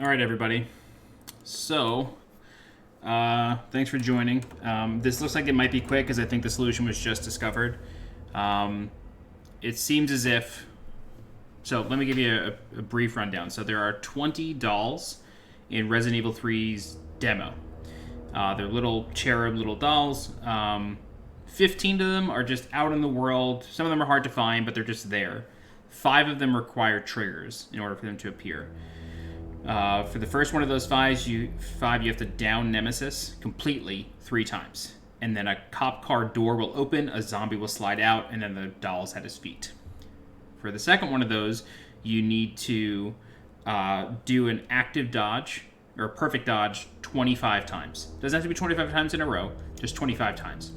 All right, everybody. So, thanks for joining. This looks like it might be quick because I think the solution was just discovered. It seems as if... So, let me give you a brief rundown. So, there are 20 dolls in Resident Evil 3's demo. They're little cherub little dolls. 15 of them are just out in the world. Some of them are hard to find, but they're just there. 5 of them require triggers in order for them to appear. For the first one of those five, you have to down Nemesis completely 3 times. And then a cop car door will open, a zombie will slide out, and then the doll's at his feet. For the second one of those, you need to do an active dodge, or a perfect dodge, 25 times. Doesn't have to be 25 times in a row, just 25 times.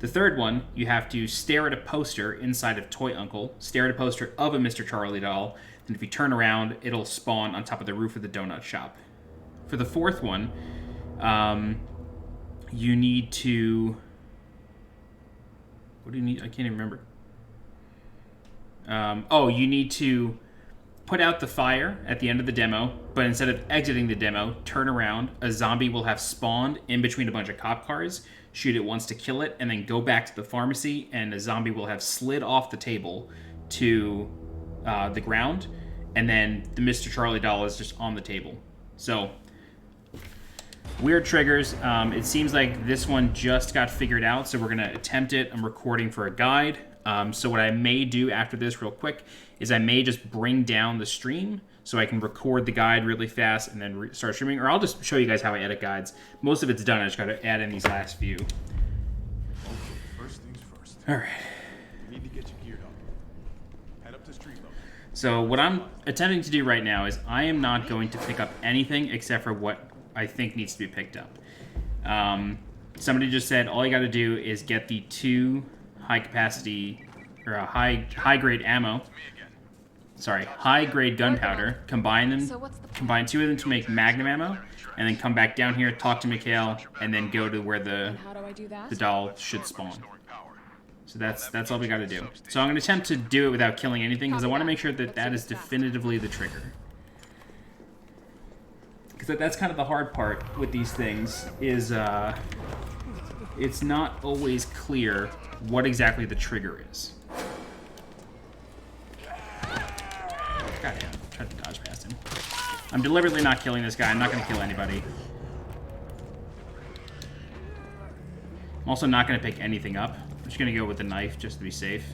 The third one, you have to stare at a poster inside of Toy Uncle, stare at a poster of a Mr. Charlie doll, and if you turn around, it'll spawn on top of the roof of the donut shop. For the fourth one, you need to... What do you need? I can't even remember. You need to put out the fire at the end of the demo, but instead of exiting the demo, turn around. A zombie will have spawned in between a bunch of cop cars, shoot it once to kill it, and then go back to the pharmacy, and a zombie will have slid off the table to the ground, and then the Mr. Charlie doll is just on the table. So, weird triggers. It seems like this one just got figured out, so we're going to attempt it. I'm recording for a guide. So what I may do after this real quick is I may just bring down the stream so I can record the guide really fast and then start streaming, or I'll just show you guys how I edit guides. Most of it's done. I just got to add in these last few. Okay, first things first. All right. You need to get you geared up. Head up to street level. So what I'm attempting to do right now is I am not going to pick up anything except for what I think needs to be picked up. Somebody just said all you got to do is get the 2 high capacity or a high grade ammo. Sorry, high grade gunpowder. Combine 2 of them to make magnum ammo, and then come back down here, talk to Mikhail, and then go to where the doll should spawn. So that's all we got to do. So I'm going to attempt to do it without killing anything because I want to make sure that that is definitively the trigger. Because that's kind of the hard part with these things is it's not always clear what exactly the trigger is. Goddamn, tried to dodge past him. I'm deliberately not killing this guy. I'm not going to kill anybody. I'm also not going to pick anything up. I'm just going to go with the knife just to be safe.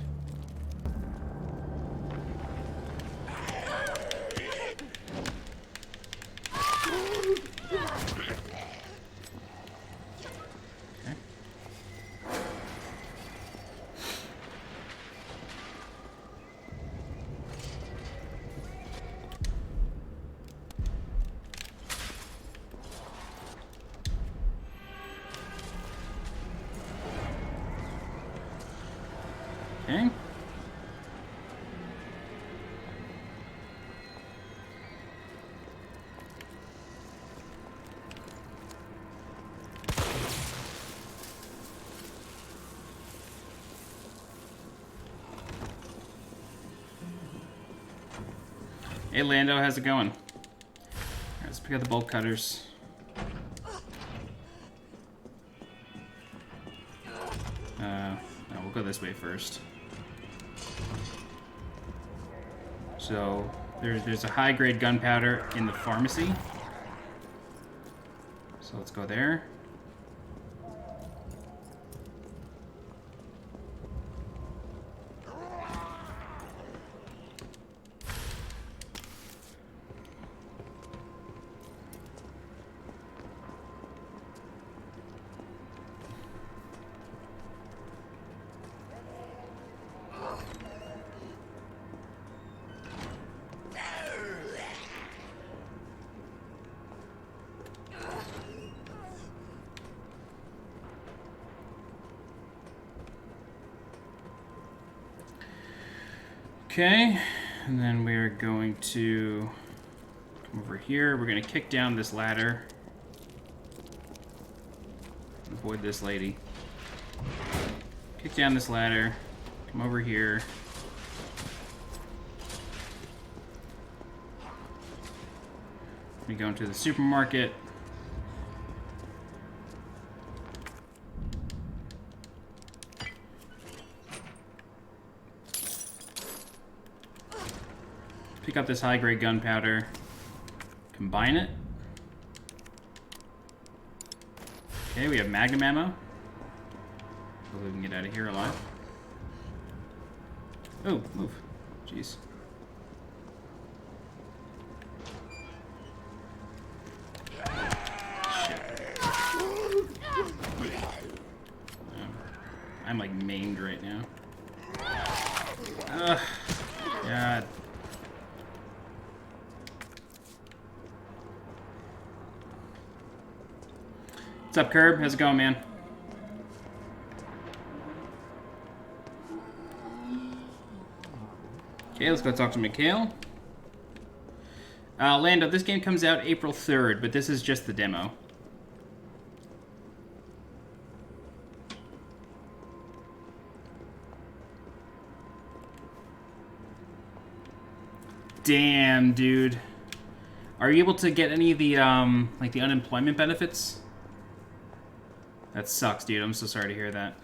Okay. Hey Lando, how's it going? Alright, let's pick up the bolt cutters. No, we'll go this way first. So, there's a high-grade gunpowder in the pharmacy. So let's go there. Okay, and then we're going to come over here. We're going to kick down this ladder. Avoid this lady. Kick down this ladder. Come over here. We go into the supermarket. Pick up this high-grade gunpowder. Combine it. Okay, we have magnum ammo. Hopefully we can get out of here alive. Oh, move. Jeez. I'm like maimed right now. Ugh. God. What's up, Curb? How's it going, man? Okay, let's go talk to Mikhail. Lando, this game comes out April 3rd, but this is just the demo. Damn, dude. Are you able to get any of the, like the unemployment benefits? That sucks, dude. I'm so sorry to hear that.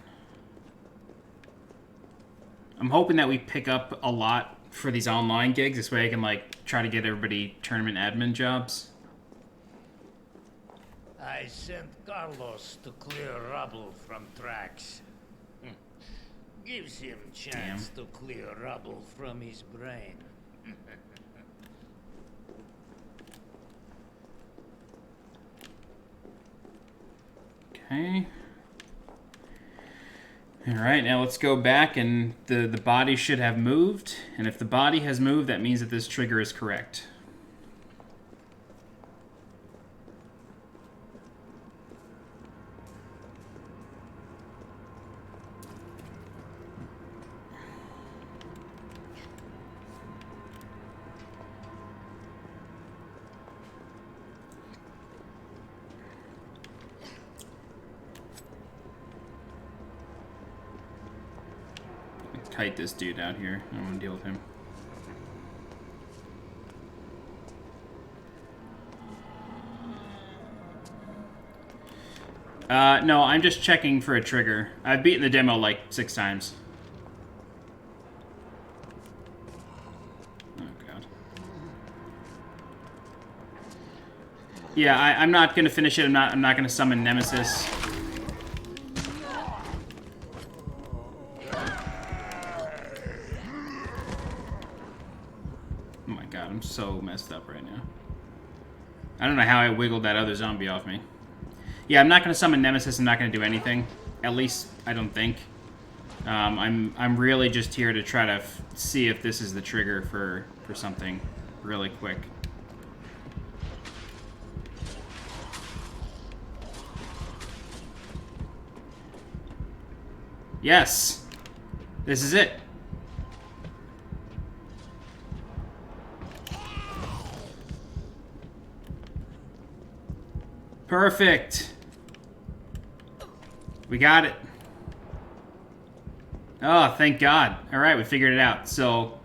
I'm hoping that we pick up a lot for these online gigs. This way I can, like, try to get everybody tournament admin jobs. I sent Carlos to clear rubble from tracks. Gives him chance to clear rubble from his brain. Okay. Alright, now let's go back, and the body should have moved. And if the body has moved, that means that this trigger is correct. Kite this dude out here. I don't want to deal with him. No, I'm just checking for a trigger. I've beaten the demo like 6 times. Oh, God. Yeah, I'm not going to finish it. I'm not going to summon Nemesis. I'm so messed up right now. I don't know how I wiggled that other zombie off me. Yeah, I'm not going to summon Nemesis. I'm not going to do anything. At least, I don't think. I'm really just here to try to see if this is the trigger for something really quick. Yes! This is it. Perfect. We got it. Oh, thank God. All right, we figured it out. So,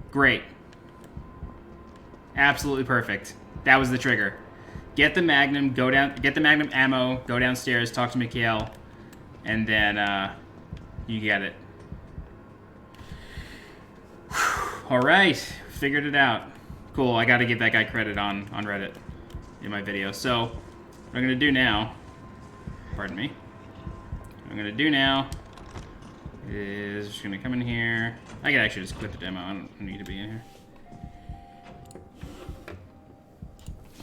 great. Absolutely perfect. That was the trigger. Get the Magnum, go down, get the Magnum ammo, go downstairs, talk to Mikhail, and then you get it. All right, figured it out. Cool, I got to give that guy credit on Reddit in my video. So, what I'm going to do now, pardon me, what I'm going to do now is just going to come in here. I can actually just quit the demo. I don't need to be in here.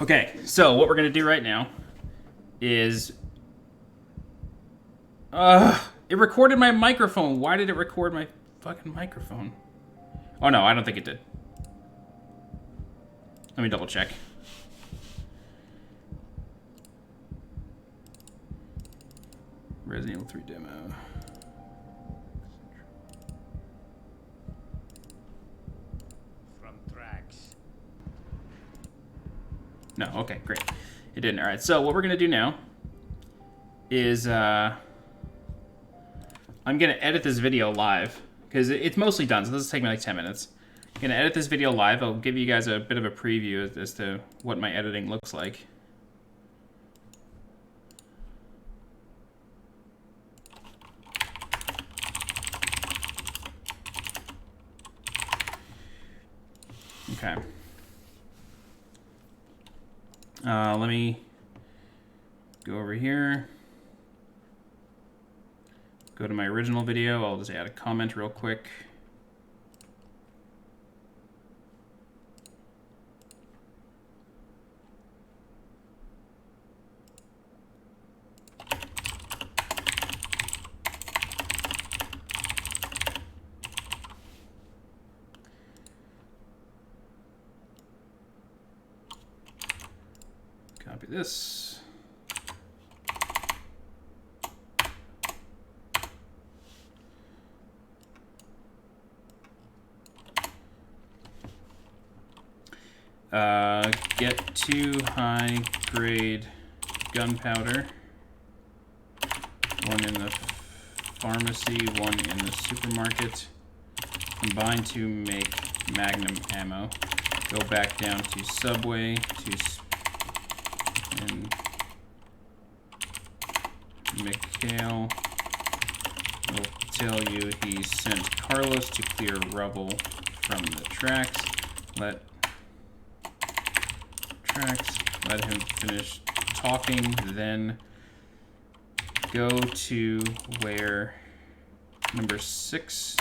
Okay, so what we're going to do right now is... it recorded my microphone. Why did it record my fucking microphone? Oh, no, I don't think it did. Let me double check. Resident Evil 3 demo. From tracks. No, okay, great. It didn't. All right, so what we're going to do now is I'm going to edit this video live because it's mostly done, so this will take me like 10 minutes. gonna edit this video live. I'll give you guys a bit of a preview as to what my editing looks like. Okay. Let me go over here. Go to my original video. I'll just add a comment real quick. Copy this. Get 2 high-grade gunpowder. 1 in the pharmacy, 1 in the supermarket. Combine to make Magnum ammo. Go back down to Subway and Mikhail will tell you he sent Carlos to clear rubble from the tracks. Let him finish talking, then go to where number 6,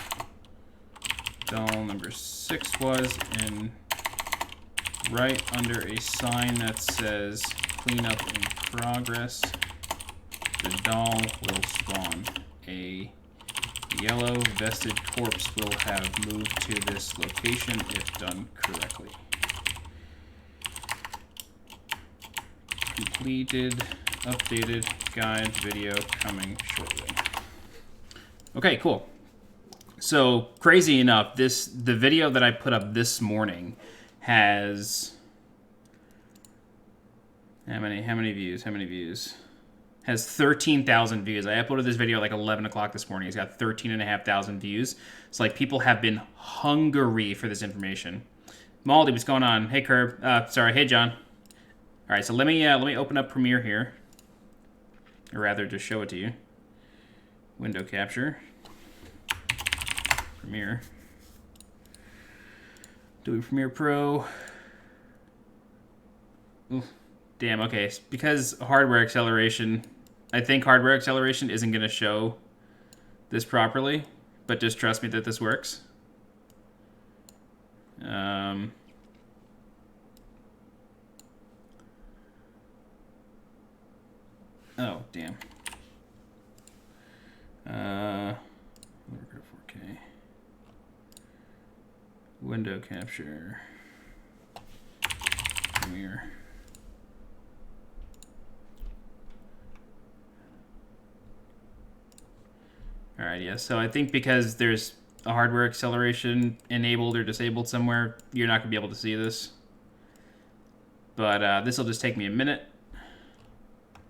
doll number 6 was, and right under a sign that says cleanup in progress, the doll will spawn. A yellow vested corpse will have moved to this location if done correctly. Completed, updated guide video coming shortly. Okay, cool. So crazy enough, the video that I put up this morning has how many views? Has 13,000 views. I uploaded this video at like 11 o'clock this morning. It's got 13,500 views. It's like people have been hungry for this information. Maldy, what's going on? Hey, Curb. Hey, John. All right, so let me open up Premiere here, or rather, just show it to you. Window capture, Premiere, Adobe Premiere Pro. Ooh, damn. Okay, because hardware acceleration, I think hardware acceleration isn't going to show this properly, but just trust me that this works. Oh, damn. We're going to 4K. Window capture. Premiere. All right, yeah. So I think because there's a hardware acceleration enabled or disabled somewhere, you're not going to be able to see this. But this will just take me a minute.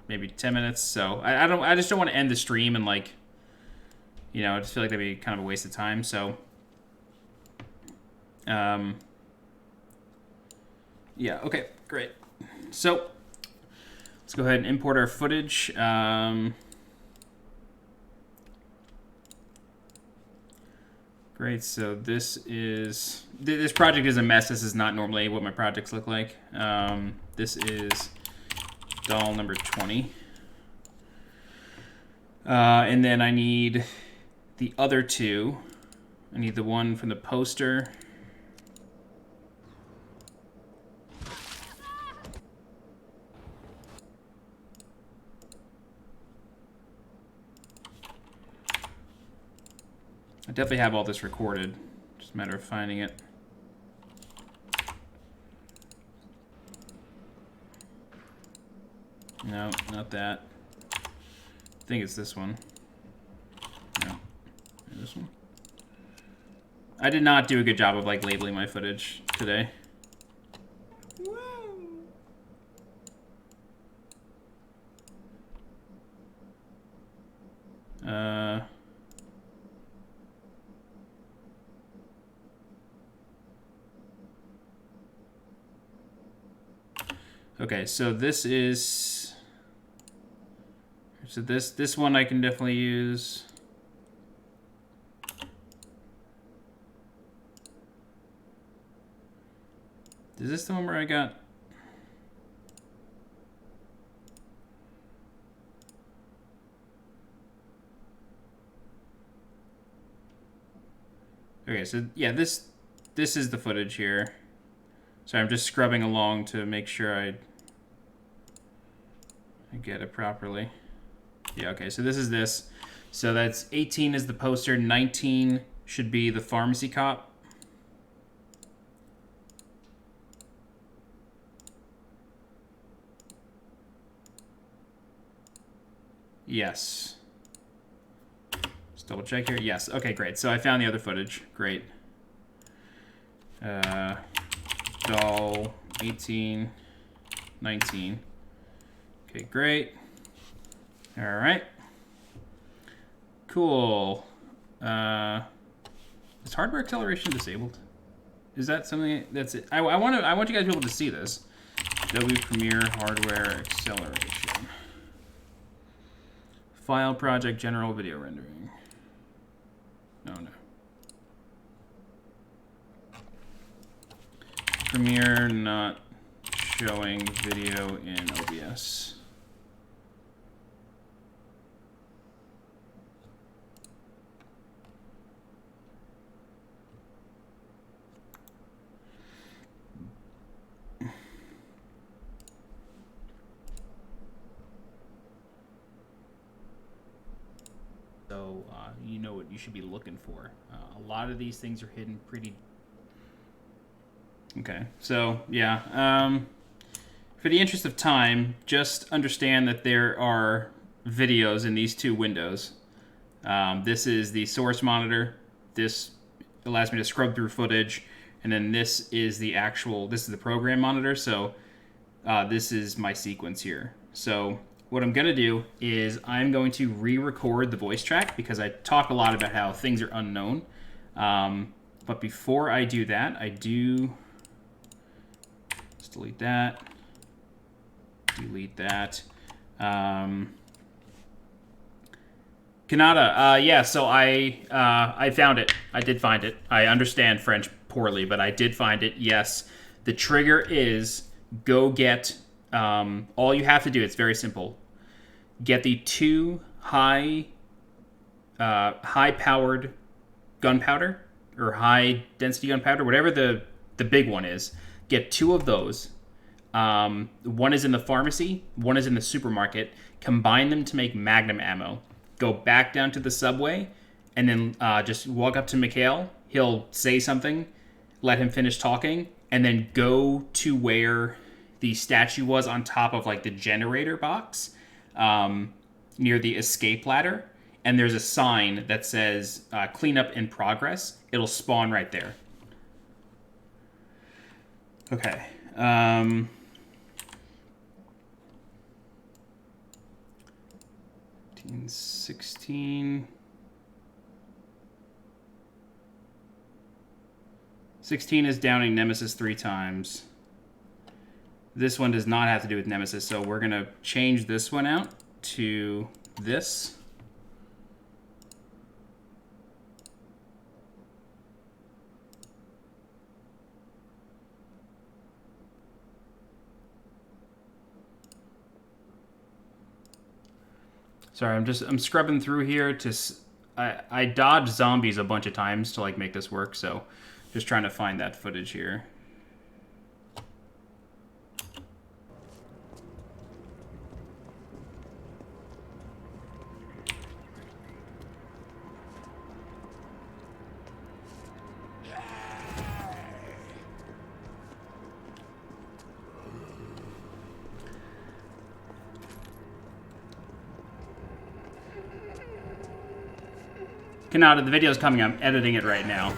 Maybe 10 minutes. So I just don't want to end the stream and like, you know, I just feel like that'd be kind of a waste of time. So, yeah. Okay. Great. So let's go ahead and import our footage. Great. So this project is a mess. This is not normally what my projects look like. This is doll number 20. And then I need the other 2. I need the one from the poster. I definitely have all this recorded. Just a matter of finding it. No, not that. I think it's this one. No, this one. I did not do a good job of like labeling my footage today. Okay, so this is... So this one I can definitely use. Is this the one where I got... Okay, so yeah, this is the footage here. So I'm just scrubbing along to make sure I get it properly. Yeah, okay, so this is this. So that's 18 is the poster, 19 should be the pharmacy cop. Yes. Just double check here. Yes. Okay, great. So I found the other footage. Great. Doll 18, 19. Okay, great. All right. Cool. Is hardware acceleration disabled? Is that something that's it? I want you guys to be able to see this. Adobe Premiere hardware acceleration. File project general video rendering. No. Premiere not showing video in OBS. So you know what you should be looking for. A lot of these things are hidden pretty... Okay, so yeah. For the interest of time, just understand that there are videos in these two windows. This is the source monitor. This allows me to scrub through footage. And then this is the program monitor. So this is my sequence here. So what I'm going to do is I'm going to re-record the voice track because I talk a lot about how things are unknown. But before I do that, let's delete that. Delete that. Canada, yeah, so I found it. I did find it. I understand French poorly, but I did find it. Yes, the trigger is go get, all you have to do, it's very simple. Get the 2 high-powered gunpowder, or high-density gunpowder, whatever the big one is. Get 2 of those. One is in the pharmacy, one is in the supermarket. Combine them to make magnum ammo. Go back down to the subway, and then just walk up to Mikhail. He'll say something, let him finish talking, and then go to where the statue was on top of like the generator box, near the escape ladder. And there's a sign that says cleanup in progress. It'll spawn right there. Okay. 16. 16 is downing Nemesis 3 times. This one does not have to do with Nemesis, so we're going to change this one out to this. Sorry, I'm scrubbing through here to... I dodged zombies a bunch of times to like make this work, so just trying to find that footage here. Kanata, the video's coming. I'm editing it right now.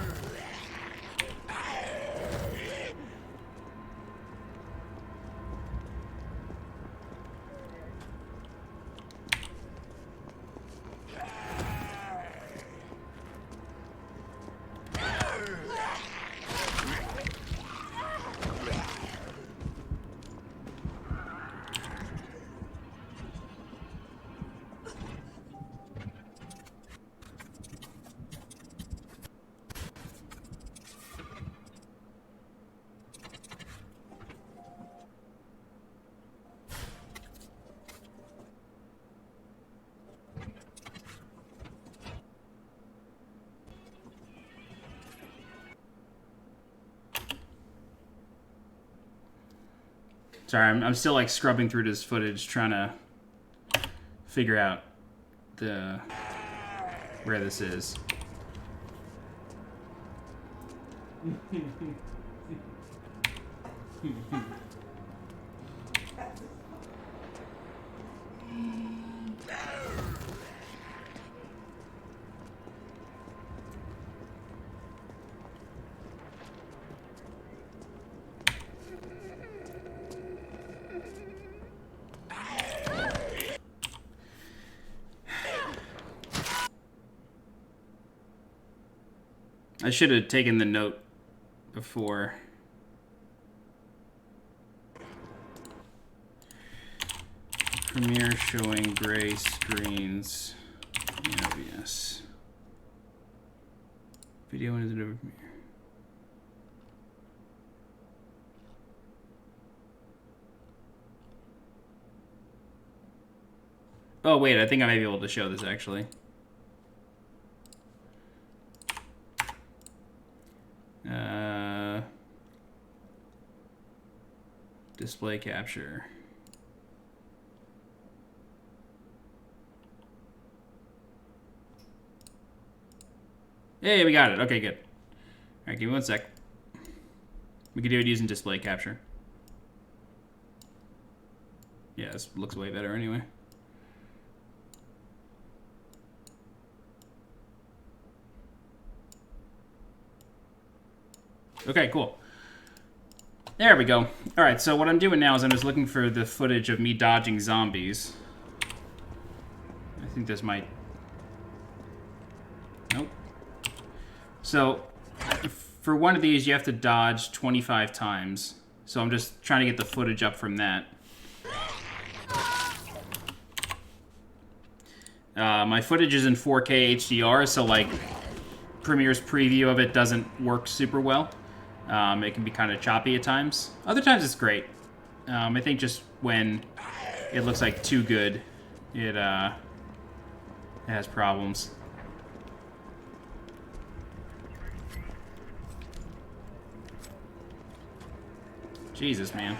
Sorry, I'm still like scrubbing through this footage, trying to figure out where this is. I should have taken the note before. Premiere showing gray screens in OBS. Video into the Premiere. Oh wait, I think I may be able to show this actually. Display capture. Hey, we got it. Okay, good. All right, give me 1 sec. We can do it using display capture. Yeah, this looks way better anyway. Okay, cool. There we go. All right, so what I'm doing now is I'm just looking for the footage of me dodging zombies. I think this might... Nope. So, for one of these, you have to dodge 25 times. So I'm just trying to get the footage up from that. My footage is in 4K HDR, so like Premiere's preview of it doesn't work super well. It can be kind of choppy at times. Other times it's great. I think just when it looks like too good, it has problems. Jesus, man.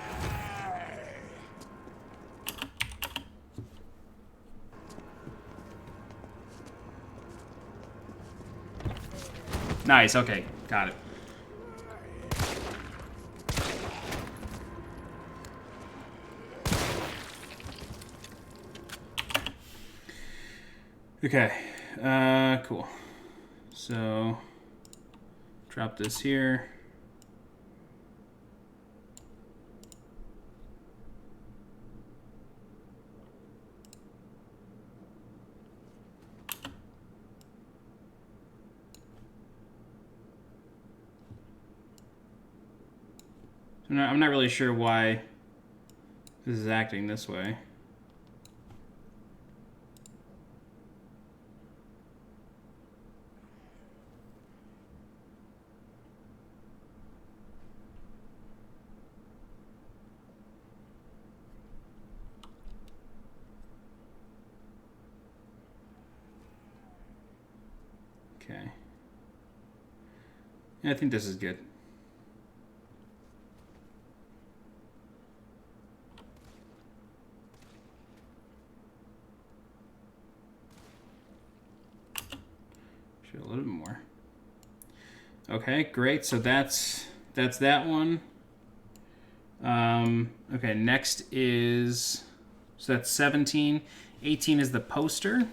Nice, okay, got it. Okay, cool. So, drop this here. I'm not really sure why this is acting this way. Okay. Yeah, I think this is good. Should a little bit more. Okay, great. So that's that one. Okay, next is, so that's 17. 18 is the poster.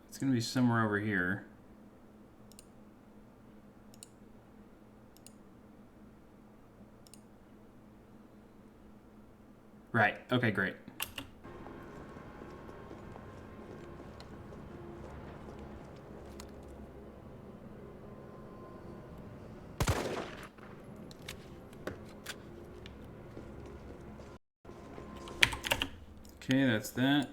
It's gonna be somewhere over here. Right, okay, great. Okay, that's that.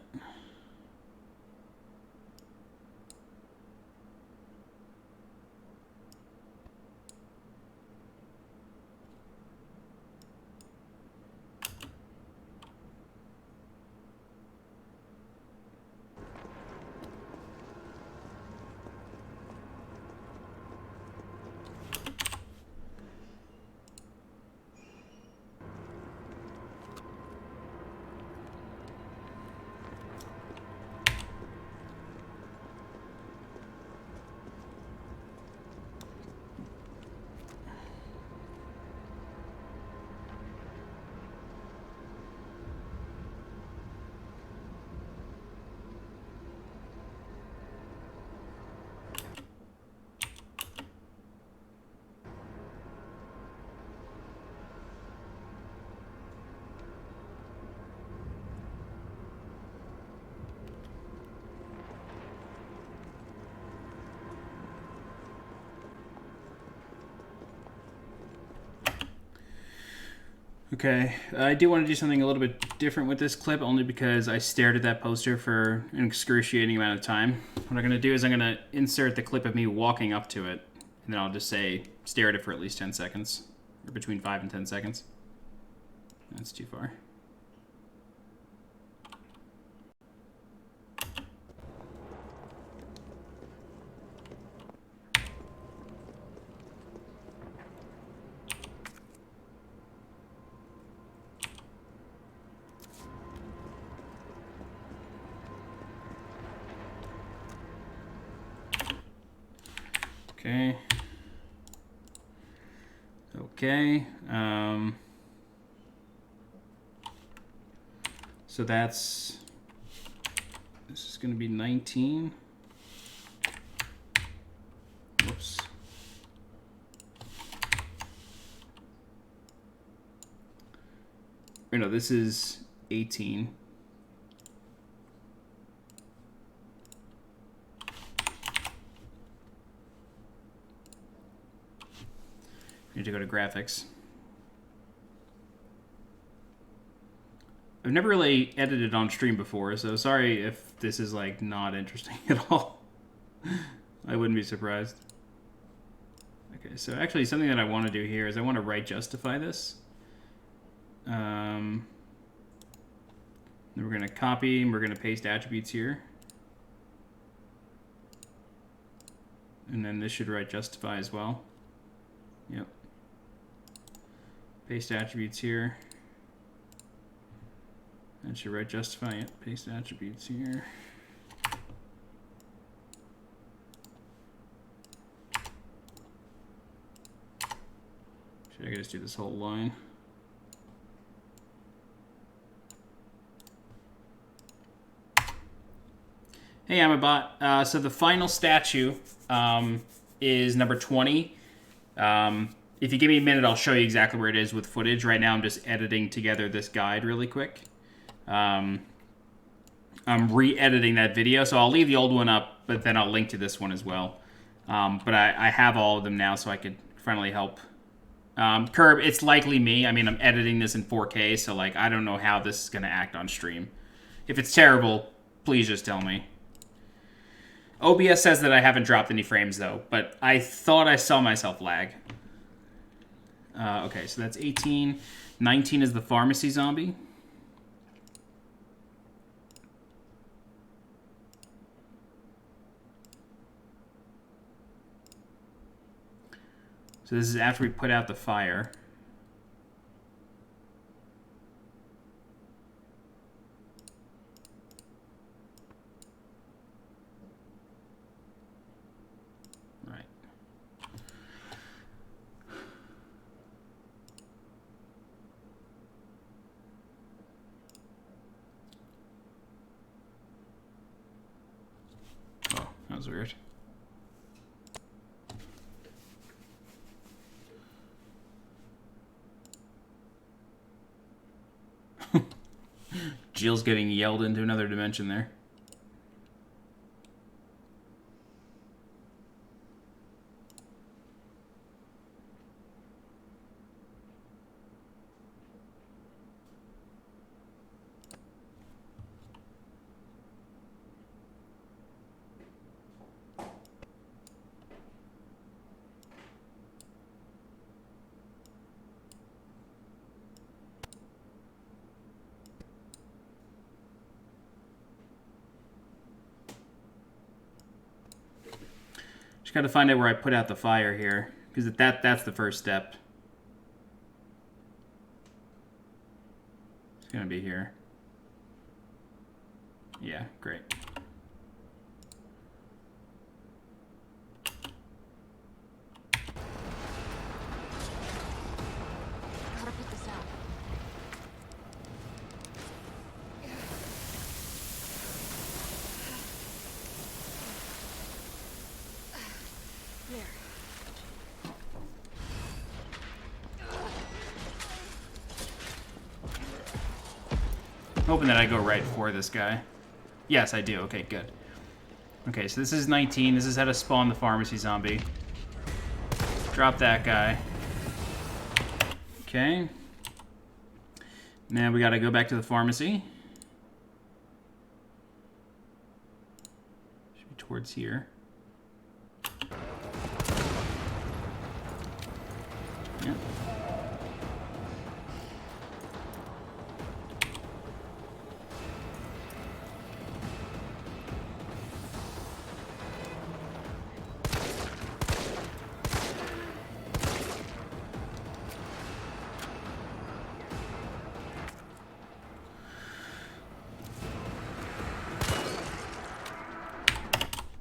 Okay, I do want to do something a little bit different with this clip, only because I stared at that poster for an excruciating amount of time. What I'm going to do is I'm going to insert the clip of me walking up to it, and then I'll just say, stare at it for at least 10 seconds, or between 5 and 10 seconds. That's too far. Okay. Okay. So this is going to be 19. Whoops. Or no, this is 18. Need to go to graphics. I've never really edited on stream before, so sorry if this is like not interesting at all. I wouldn't be surprised. Okay, so actually something that I want to do here is I want to right justify this. Then we're going to copy and we're going to paste attributes here. And then this should right justify as well. Yep. Paste attributes here. That should right justify it. Paste attributes here. Should I just do this whole line? Hey, I'm a bot. So the final statue is number 20. If you give me a minute, I'll show you exactly where it is with footage. Right now, I'm just editing together this guide really quick. I'm re-editing that video, so I'll leave the old one up, but then I'll link to this one as well. But I have all of them now, so I could finally help. Curb, it's likely me. I mean, I'm editing this in 4K, so like I don't know how this is going to act on stream. If it's terrible, please just tell me. OBS says that I haven't dropped any frames, though, but I thought I saw myself lag. Okay, so that's 18. 19 is the pharmacy zombie. So this is after we put out the fire. Right. Oh, that was weird. Jill's getting yelled into another dimension there. Just got to find out where I put out the fire here, because that's the first step. It's gonna be here. Yeah, great. Gotta put this out. There. Hoping that I go right for this guy. Yes, I do. Okay, good. Okay, so this is 19. This is how to spawn the pharmacy zombie. Drop that guy. Okay. Now we got to go back to the pharmacy. Should be towards here. Yeah.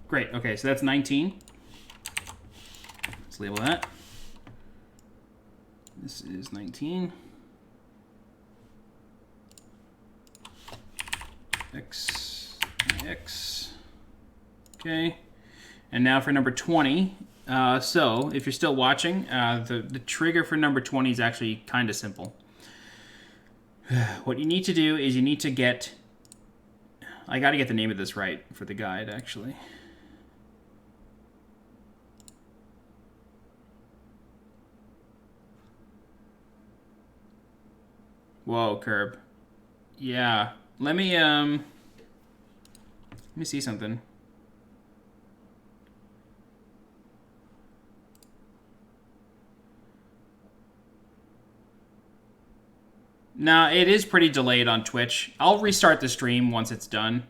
Great. Okay, so that's 19. Let's label that. This is 19. X. Okay. And now for number 20. So, if you're still watching, the trigger for number 20 is actually kind of simple. What you need to do is you need to get... I got to get the name of this right for the guide, actually. Whoa, Curb. Yeah. Let me see something. Nah, it is pretty delayed on Twitch. I'll restart the stream once it's done.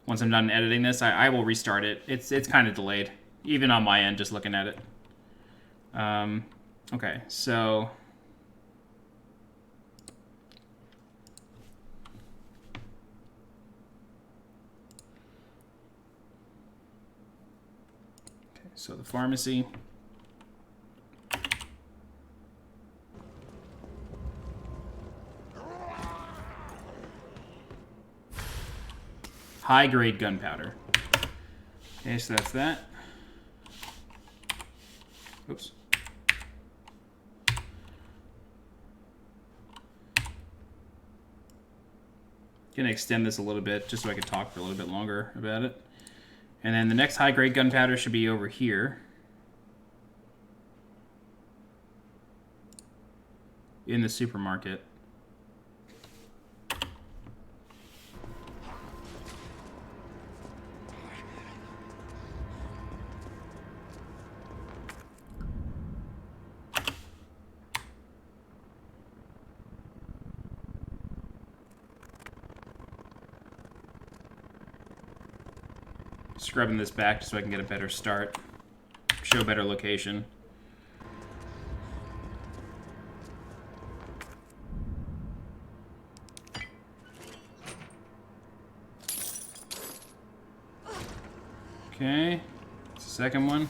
Once I'm done editing this, I will restart it. It's kind of delayed, even on my end, just looking at it. Okay, so... Okay, so the pharmacy... High-grade gunpowder. Okay, so that's that. Oops. Gonna extend this a little bit just so I can talk for a little bit longer about it. And then the next high-grade gunpowder should be over here. In the supermarket. Scrubbing this back just so I can get a better start. Show better location. Okay, it's the second one.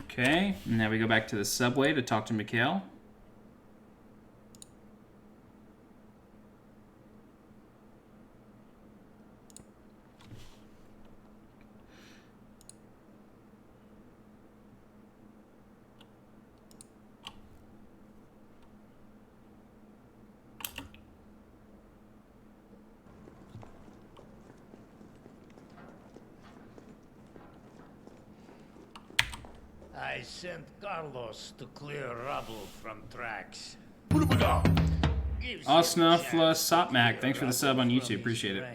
Okay, and now we go back to the subway to talk to Mikhail. I sent Carlos to clear rubble from tracks. Osnaf Sopmac, thanks for the sub on YouTube, appreciate it.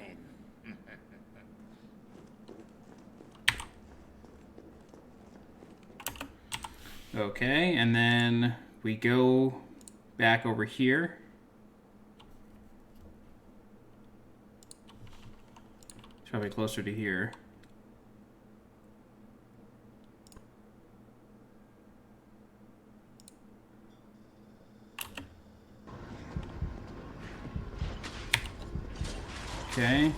Okay, and then we go back over here. It's probably closer to here. Okay.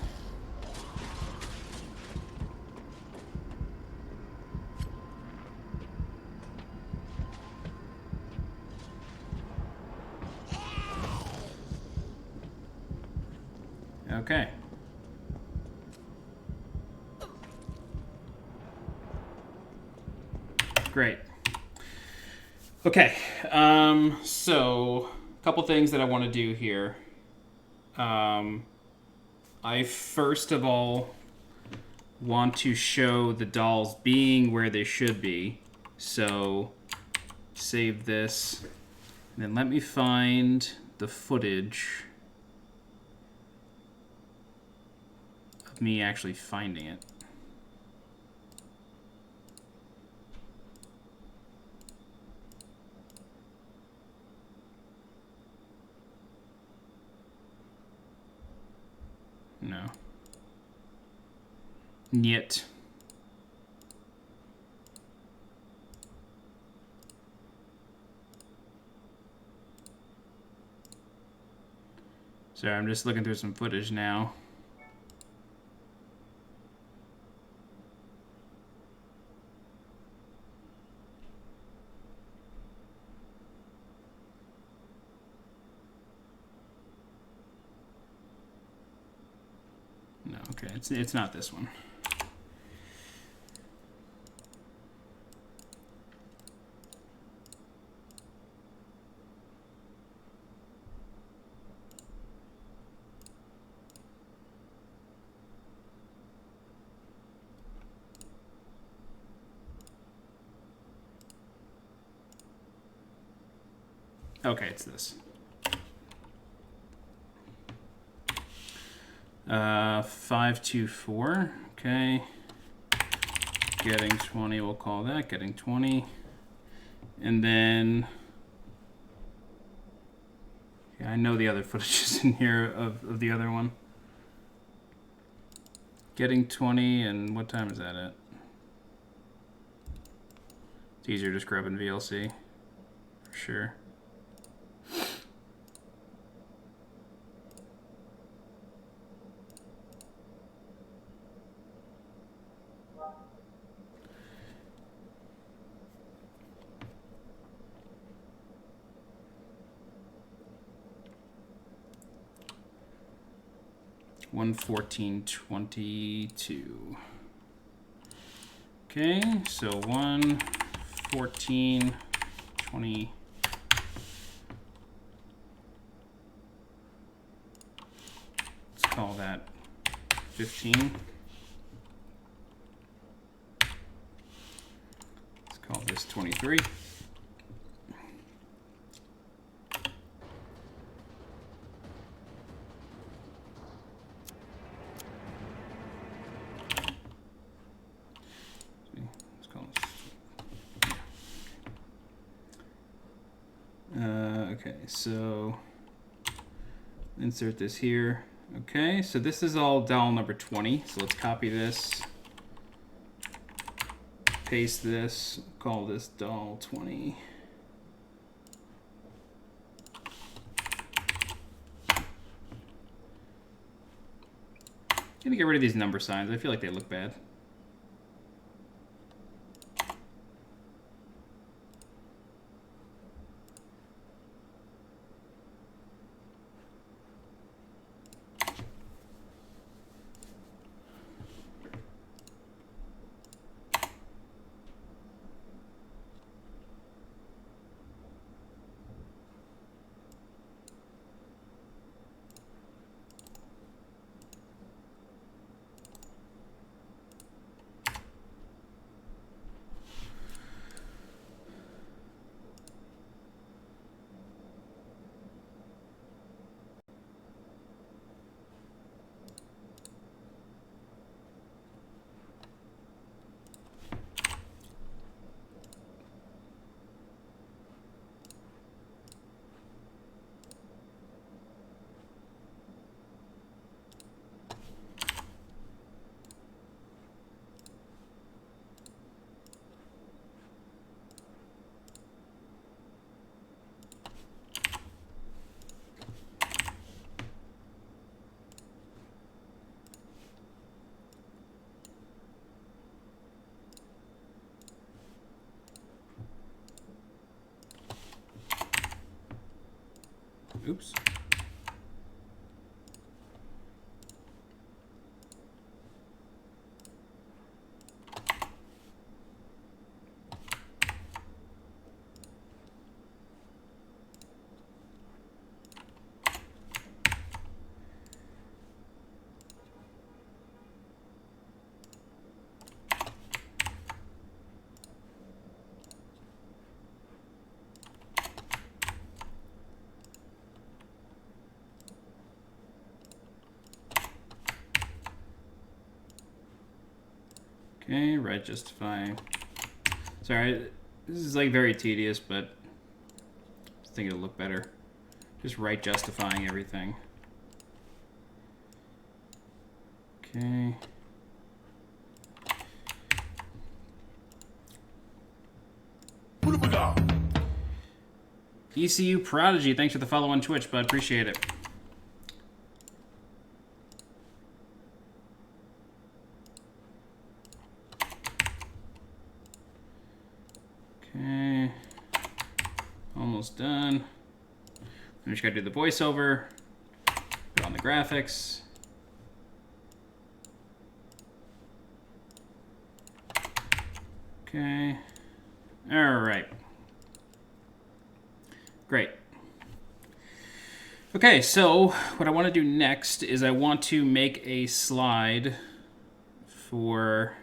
Okay. Great. Okay. So a couple things that I want to do here. I first of all want to show the dolls being where they should be. So save this, and then let me find the footage of me actually finding it. No. Yet. Sorry, I'm just looking through some footage now. No, okay, it's not this one. Okay, it's this. 524. Okay. Getting 20, we'll call that. Getting 20. And then... yeah, I know the other footage is in here of the other one. Getting 20, and what time is that at? It's easier just grabbing VLC. For sure. $114.22. Okay, so 114.20. Let's call that 15. Let's call this 23. Okay, so insert this here. Okay, so this is all dial number 20. So let's copy this, paste this, call this dial 20. Gonna get rid of these number signs. I feel like they look bad. Oops. Okay, right justify. Sorry, this is like very tedious, but I think it'll look better. Just right justifying everything. Okay. ECU Prodigy, thanks for the follow on Twitch, bud. Appreciate it. Okay. Almost done. I'm just gotta do the voiceover. Put on the graphics. Okay. All right. Great. Okay, so what I want to do next is I want to make a slide for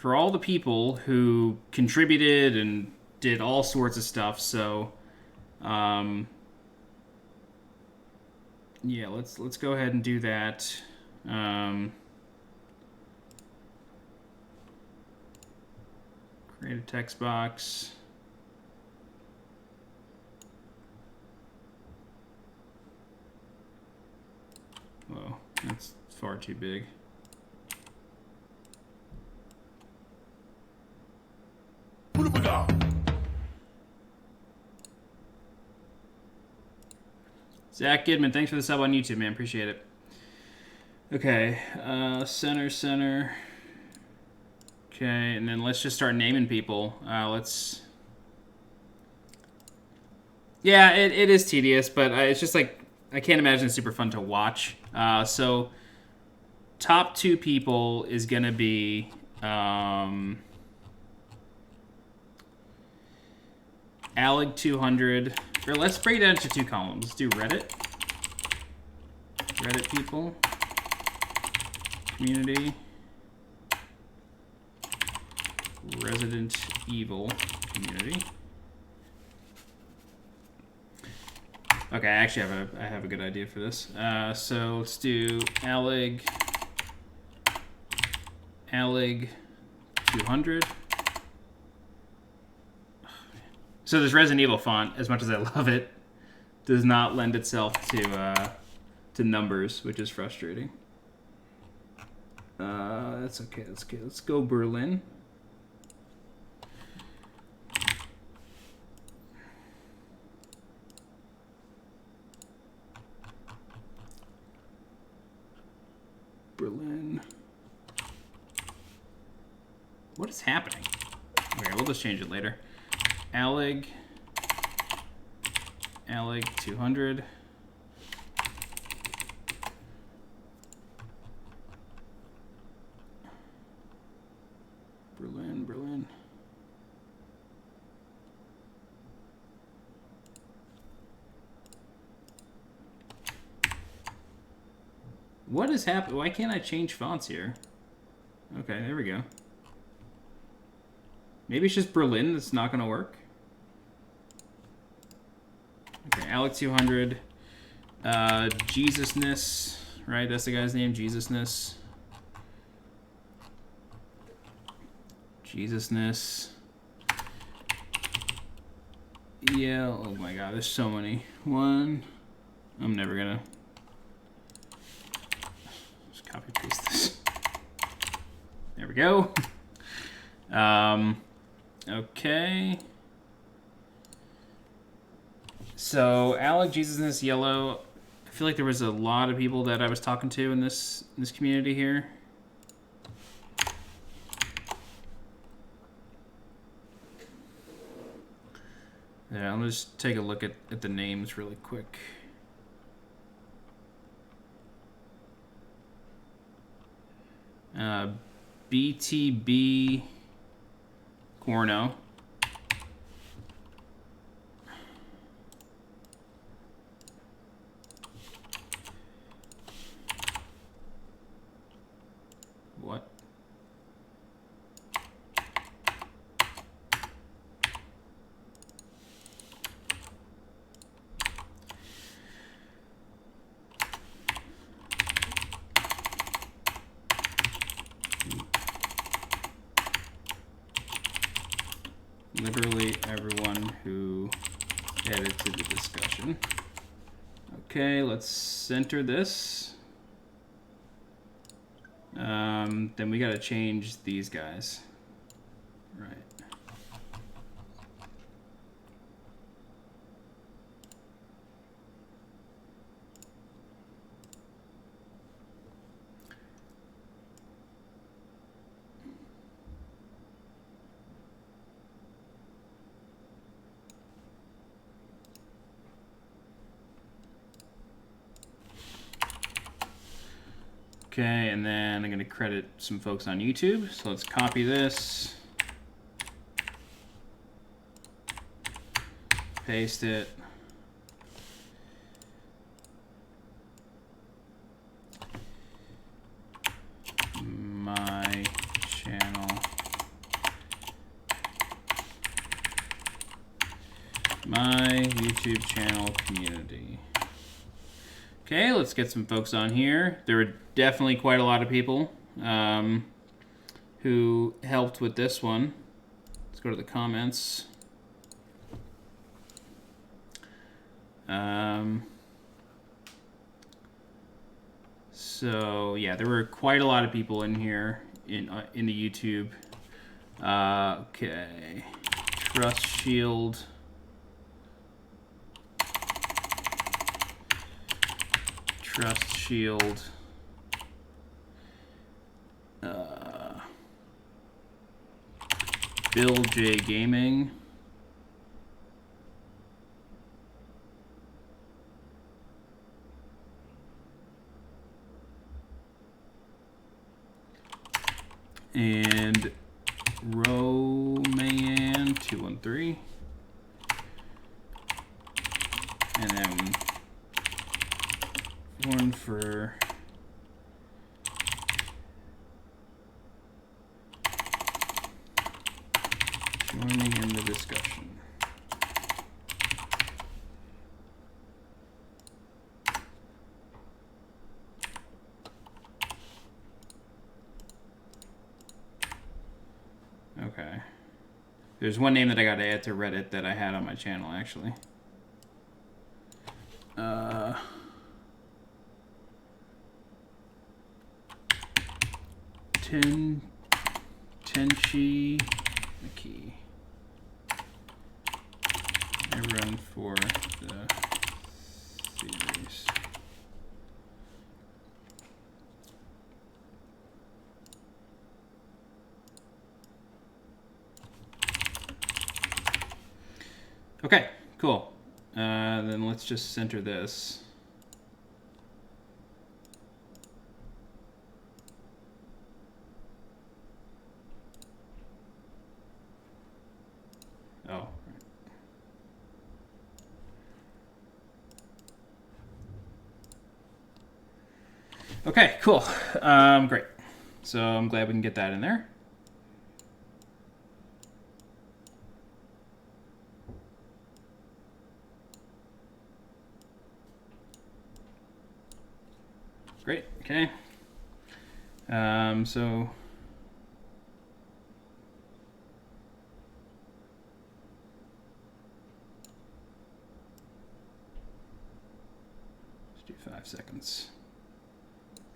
all the people who contributed and did all sorts of stuff. So yeah, let's go ahead and do that. Create a text box. Whoa, that's far too big. Zach Gidman, thanks for the sub on YouTube, man. Appreciate it. Okay, center. Okay, and then let's just start naming people. Yeah, it is tedious, but it's just like, I can't imagine it's super fun to watch. So, top 2 people is going to be... Alec200. Or let's break it down into 2 columns. Let's do Reddit. Reddit people. Community. Resident Evil community. Okay, I actually have a good idea for this. So let's do Alig 200. So this Resident Evil font, as much as I love it, does not lend itself to numbers, which is frustrating. That's okay. That's okay. Let's go Berlin. Berlin. What is happening? Okay, we'll just change it later. Alig 200. Berlin. What is happening? Why can't I change fonts here? Okay, there we go. Maybe it's just Berlin that's not going to work. Okay, Alex 200. Jesusness, right? That's the guy's name, Jesusness. Jesusness. Yeah, oh my god, there's so many. One. I'm never going to... Just copy paste this. There we go. Okay. So, Alec, Jesusness, Yellow. I feel like there was a lot of people that I was talking to in this community here. Yeah, I'm gonna just take a look at the names really quick. BTB Corno. What? Okay, let's center this. Then we gotta change these guys. Right. Okay, and then I'm going to credit some folks on YouTube. So let's copy this. Paste it. My channel. My YouTube channel community. Okay, let's get some folks on here. There were definitely quite a lot of people who helped with this one. Let's go to the comments. So yeah, there were quite a lot of people in here in the YouTube. Okay, Trust Shield. Trust Shield. Bill J Gaming. And Roman213. And then one for joining in the discussion. Okay. There's one name that I got to add to Reddit that I had on my channel, actually. Tenchi McKee. I run for the series. Okay, cool. Then let's just center this. Oh. Okay, cool. Great. So I'm glad we can get that in there. Great, okay. So let's do 5 seconds.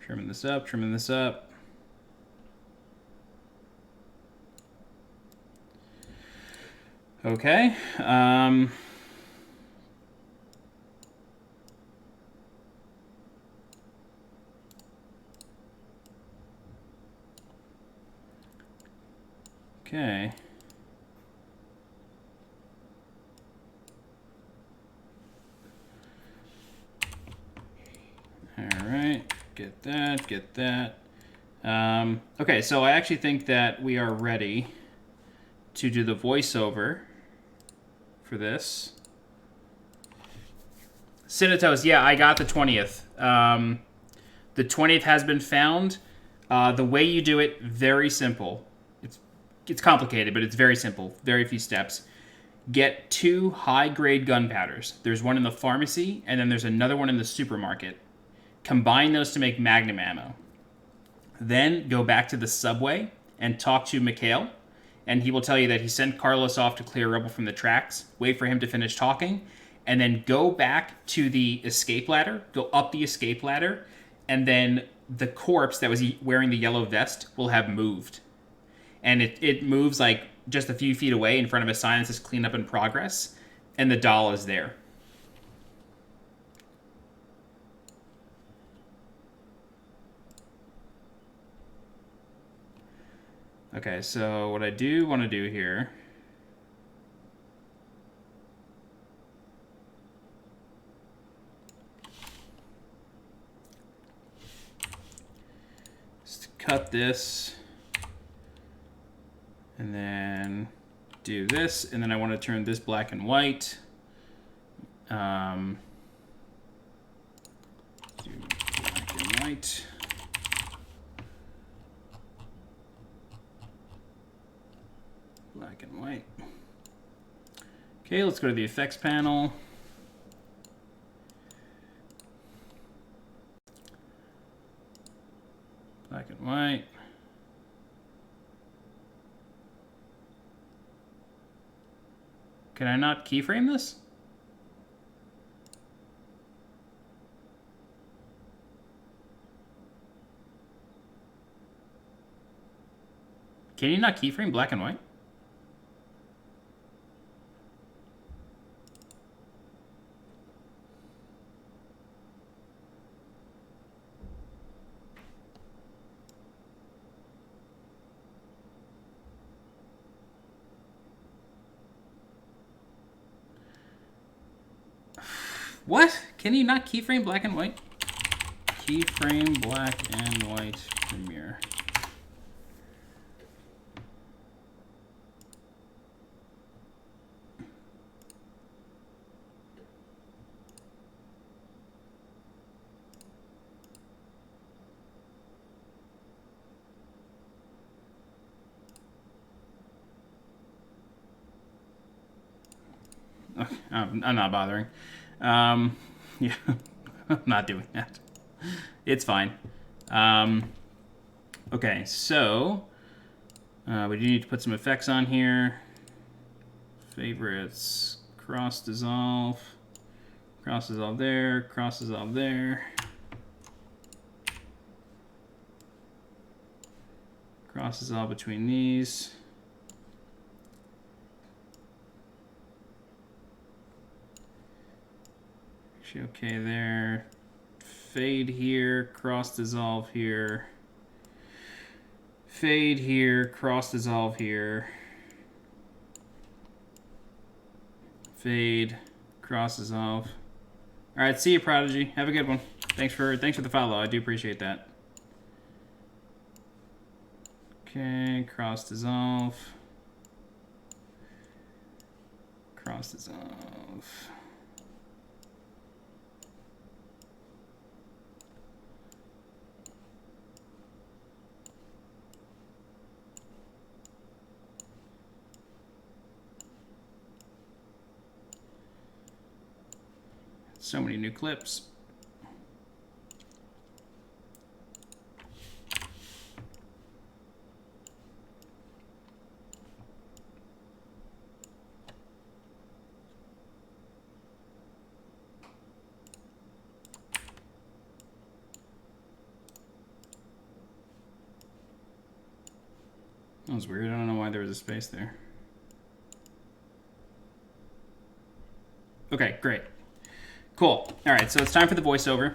Trimming this up, trimming this up. Okay. Okay. All right, get that, get that. Okay, so I actually think that we are ready to do the voiceover for this. Sinatos, yeah, I got the 20th. The 20th has been found. The way you do it, very simple. It's complicated, but it's very simple. Very few steps. Get 2 high-grade gunpowders. There's one in the pharmacy, and then there's another one in the supermarket. Combine those to make magnum ammo. Then go back to the subway and talk to Mikhail, and he will tell you that he sent Carlos off to clear rubble from the tracks. Wait for him to finish talking, and then go back to the escape ladder, go up the escape ladder, and then the corpse that was wearing the yellow vest will have moved. And it moves like just a few feet away in front of a sign that says cleanup in progress, and the doll is there. Okay, so what I do want to do here is to cut this and then do this, and then I want to turn this black and white. Do black and white. Black and white. Okay, let's go to the effects panel. Black and white. Can I not keyframe this? Can you not keyframe black and white? What? Can you not keyframe black and white? Keyframe black and white Premiere. Okay, I'm not bothering. Yeah, I'm not doing that. It's fine. Okay, so we do need to put some effects on here. Favorites, cross dissolve there, cross dissolve there. Cross dissolve between these. Okay, there. Fade here, cross dissolve here. Fade here, cross dissolve here. Fade, cross dissolve. All right, see you, Prodigy. Have a good one. Thanks for the follow. I do appreciate that. Okay, cross dissolve. Cross dissolve. So many new clips. That was weird. I don't know why there was a space there. Okay, great. Cool. All right, so it's time for the voiceover.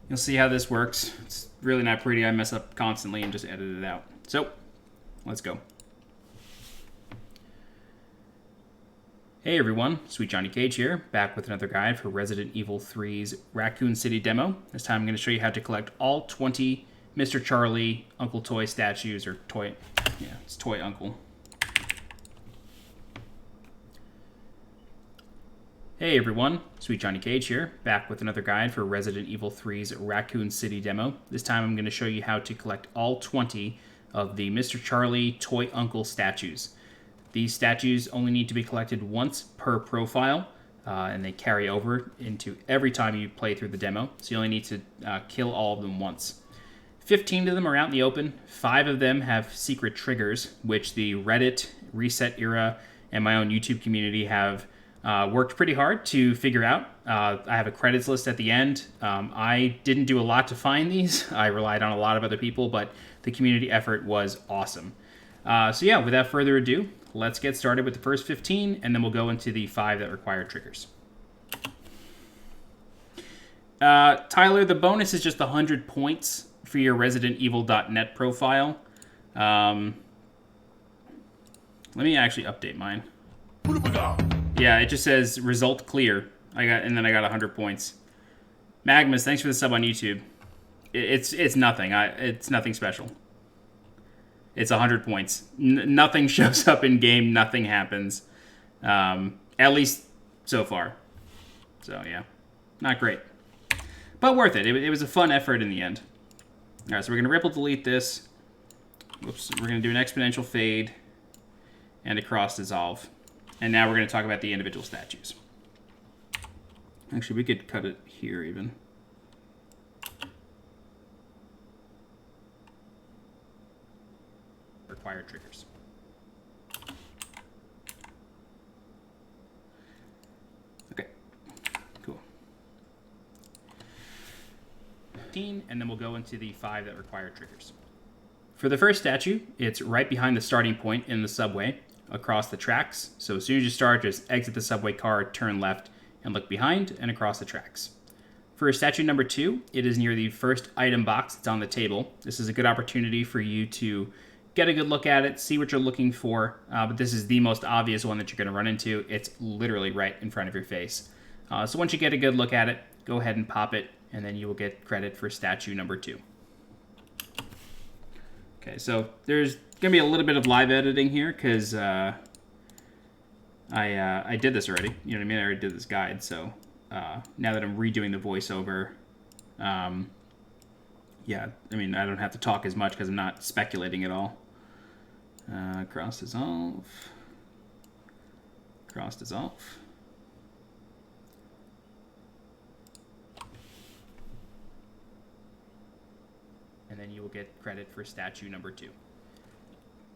You'll see how this works. It's really not pretty. I mess up constantly and just edit it out. So, let's go. Hey everyone, Sweet Johnny Cage here, back with another guide for Resident Evil 3's Raccoon City demo. This time I'm going to show you how to collect all 20 Mr. Charlie Uncle Toy statues, or toy, yeah, it's Toy Uncle. Hey everyone, Sweet Johnny Cage here, back with another guide for Resident Evil 3's Raccoon City demo. This time I'm going to show you how to collect all 20 of the Mr. Charlie Toy Uncle statues. These statues only need to be collected once per profile, and they carry over into every time you play through the demo, so you only need to kill all of them once. 15 of them are out in the open, 5 of them have secret triggers, which the Reddit, Reset Era, and my own YouTube community have Worked pretty hard to figure out. I have a credits list at the end. I didn't do a lot to find these. I relied on a lot of other people, but the community effort was awesome. So yeah, without further ado, let's get started with the first 15, and then we'll go into the 5 that require triggers. Tyler, the bonus is just 100 points for your ResidentEvil.net profile. Let me actually update mine. Yeah, it just says result clear. And then I got 100 points. Magmus, thanks for the sub on YouTube. It's nothing. It's nothing special. It's 100 points. Nothing shows up in game. Nothing happens. At least so far. So yeah, not great, but worth it. It was a fun effort in the end. All right, so we're gonna ripple delete this. Whoops. We're gonna do an exponential fade and a cross dissolve. And now we're going to talk about the individual statues. Actually, we could cut it here even. Required triggers. Okay, cool. 15, and then we'll go into the 5 that require triggers. For the first statue, it's right behind the starting point in the subway, across the tracks. So as soon as you start, just exit the subway car, turn left, and look behind and across the tracks. For statue number 2, it is near the first item box that's on the table. This is a good opportunity for you to get a good look at it, see what you're looking for, but this is the most obvious one that you're going to run into. It's literally right in front of your face. So once you get a good look at it, go ahead and pop it, and then you will get credit for statue number 2. Okay, so there's going to be a little bit of live editing here because I did this already. You know what I mean? I already did this guide, so now that I'm redoing the voiceover, yeah, I mean, I don't have to talk as much because I'm not speculating at all. Cross dissolve. Cross dissolve. And then you will get credit for statue number 2.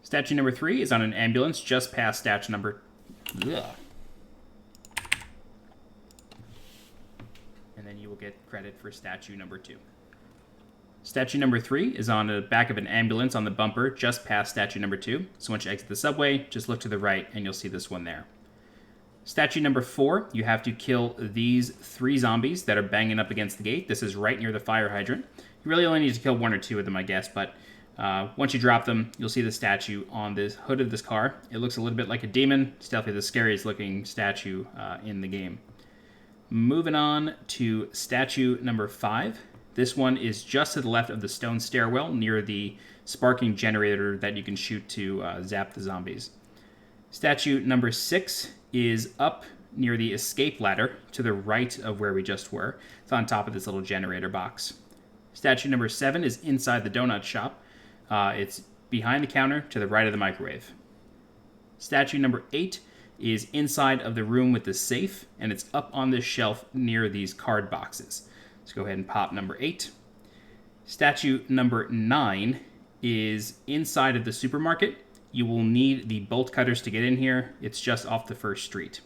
Statue number 3 is on an ambulance just past statue number... Ugh. And then you will get credit for statue number 2. Statue number 3 is on the back of an ambulance on the bumper just past statue number 2. So once you exit the subway, just look to the right and you'll see this one there. Statue number 4, you have to kill these 3 zombies that are banging up against the gate. This is right near the fire hydrant. You really only need to kill 1 or 2 of them, I guess, but once you drop them, you'll see the statue on the hood of this car. It looks a little bit like a demon. It's definitely the scariest looking statue in the game. Moving on to statue number 5. This one is just to the left of the stone stairwell near the sparking generator that you can shoot to zap the zombies. Statue number 6 is up near the escape ladder to the right of where we just were. It's on top of this little generator box. Statue number 7 is inside the donut shop. It's behind the counter to the right of the microwave. Statue number 8 is inside of the room with the safe, and it's up on this shelf near these card boxes. Let's go ahead and pop number 8. Statue number 9 is inside of the supermarket. You will need the bolt cutters to get in here. It's just off the first street.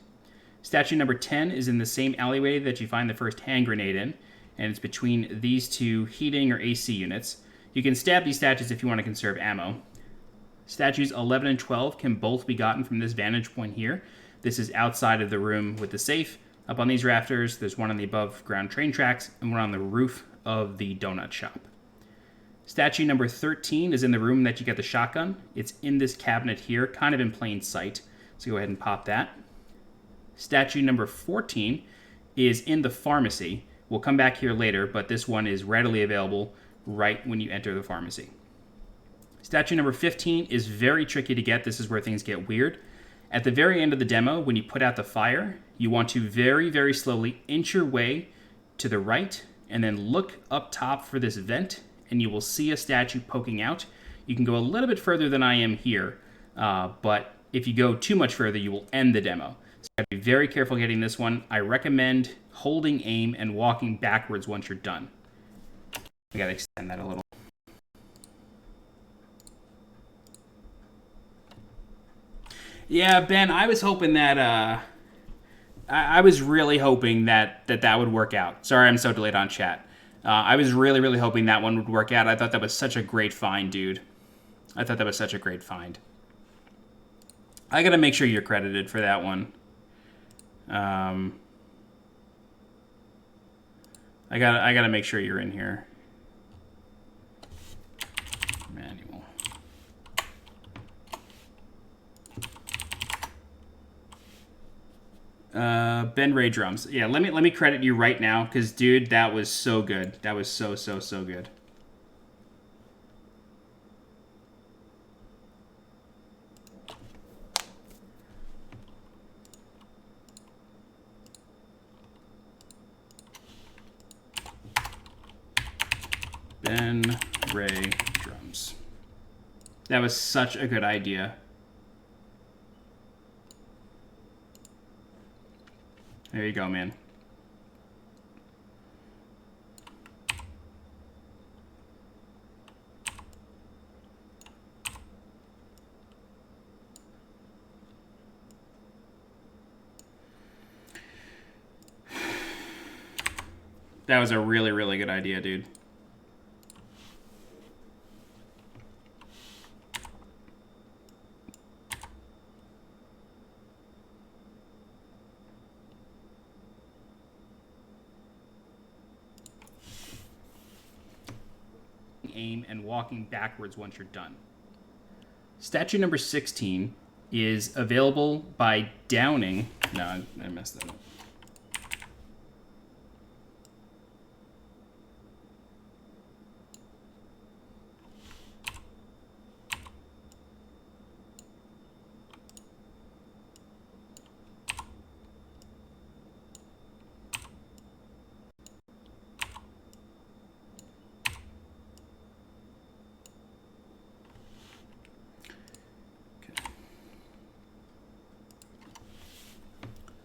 Statue number 10 is in the same alleyway that you find the first hand grenade in, and it's between these 2 heating or AC units. You can stab these statues if you want to conserve ammo. Statues 11 and 12 can both be gotten from this vantage point here. This is outside of the room with the safe. Up on these rafters, there's one on the above ground train tracks and one on the roof of the donut shop. Statue number 13 is in the room that you get the shotgun. It's in this cabinet here, kind of in plain sight. So go ahead and pop that. Statue number 14 is in the pharmacy. We'll come back here later, but this one is readily available right when you enter the pharmacy. Statue number 15 is very tricky to get. This is where things get weird. At the very end of the demo, when you put out the fire, you want to very, very slowly inch your way to the right and then look up top for this vent, and you will see a statue poking out. You can go a little bit further than I am here, but if you go too much further, you will end the demo. So you have to be very careful getting this one. I recommend holding aim and walking backwards once you're done. I gotta extend that a little. Yeah, Ben, I was hoping that I was really hoping that would work out. Sorry, I'm so delayed on chat. I was really, really hoping that one would work out. I thought that was such a great find, dude. I thought that was such a great find. I gotta make sure you're credited for that one. I gotta make sure you're in here. Manual. Ben Ray drums. Yeah, let me credit you right now, because dude, that was so good. That was so good. Ben Ray drums. That was such a good idea. There you go, man. That was a really, really good idea, dude. Aim and walking backwards once you're done. Statue number 16 is available by downing. No, I messed that up.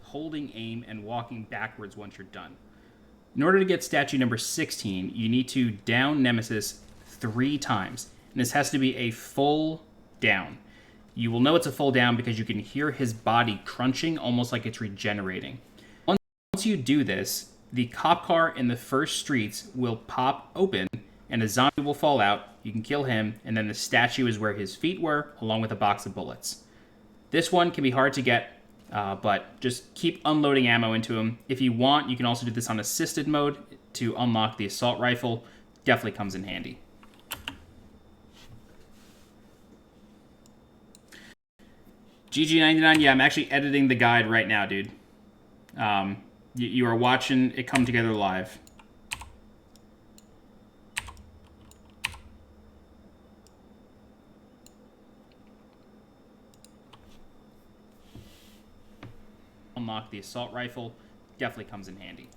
Holding aim and walking backwards once you're done. In order to get statue number 16, you need to down Nemesis 3 times. And this has to be a full down. You will know it's a full down because you can hear his body crunching almost like it's regenerating. Once you do this, the cop car in the first streets will pop open and a zombie will fall out. You can kill him, and then the statue is where his feet were, along with a box of bullets. This one can be hard to get, but just keep unloading ammo into him. If you want, you can also do this on assisted mode to unlock the assault rifle. Definitely comes in handy. GG99, yeah, I'm actually editing the guide right now, dude. You are watching it come together live. Unlock the assault rifle. Definitely comes in handy.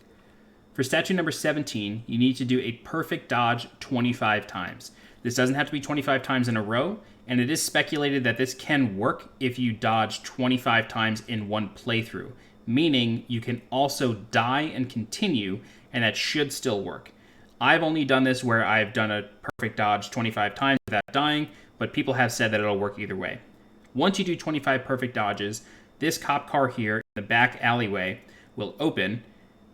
For statue number 17, you need to do a perfect dodge 25 times. This doesn't have to be 25 times in a row, and it is speculated that this can work if you dodge 25 times in one playthrough, meaning you can also die and continue, and that should still work. I've only done this where I've done a perfect dodge 25 times without dying, but people have said that it'll work either way. Once you do 25 perfect dodges, this cop car here in the back alleyway will open,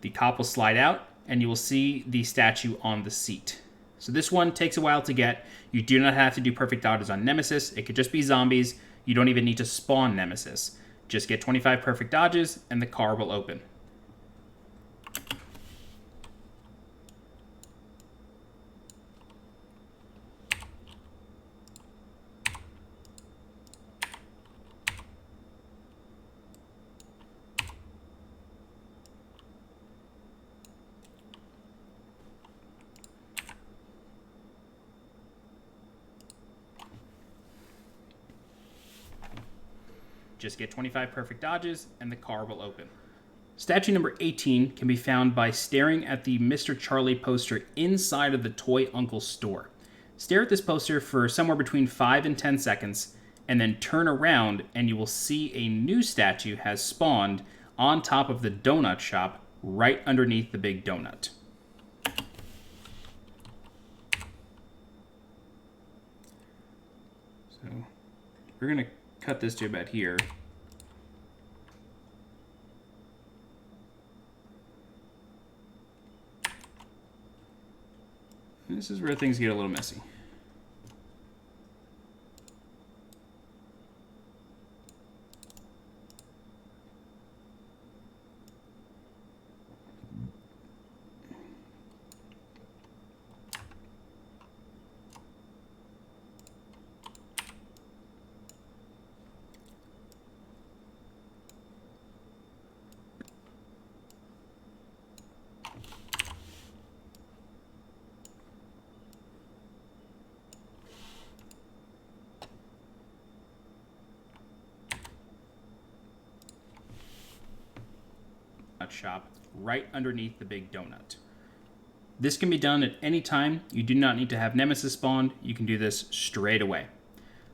the cop will slide out, and you will see the statue on the seat. So this one takes a while to get. You do not have to do perfect dodges on Nemesis. It could just be zombies. You don't even need to spawn Nemesis. Just get 25 perfect dodges, and the car will open. Just get 25 perfect dodges, and the car will open. Statue number 18 can be found by staring at the Mr. Charlie poster inside of the Toy Uncle store. Stare at this poster for somewhere between 5 and 10 seconds, and then turn around, and you will see a new statue has spawned on top of the donut shop right underneath the big donut. So we're going to cut this to about here. This is where things get a little messy. Shop right underneath the big donut. This can be done at any time. You do not need to have Nemesis spawned. You can do this straight away.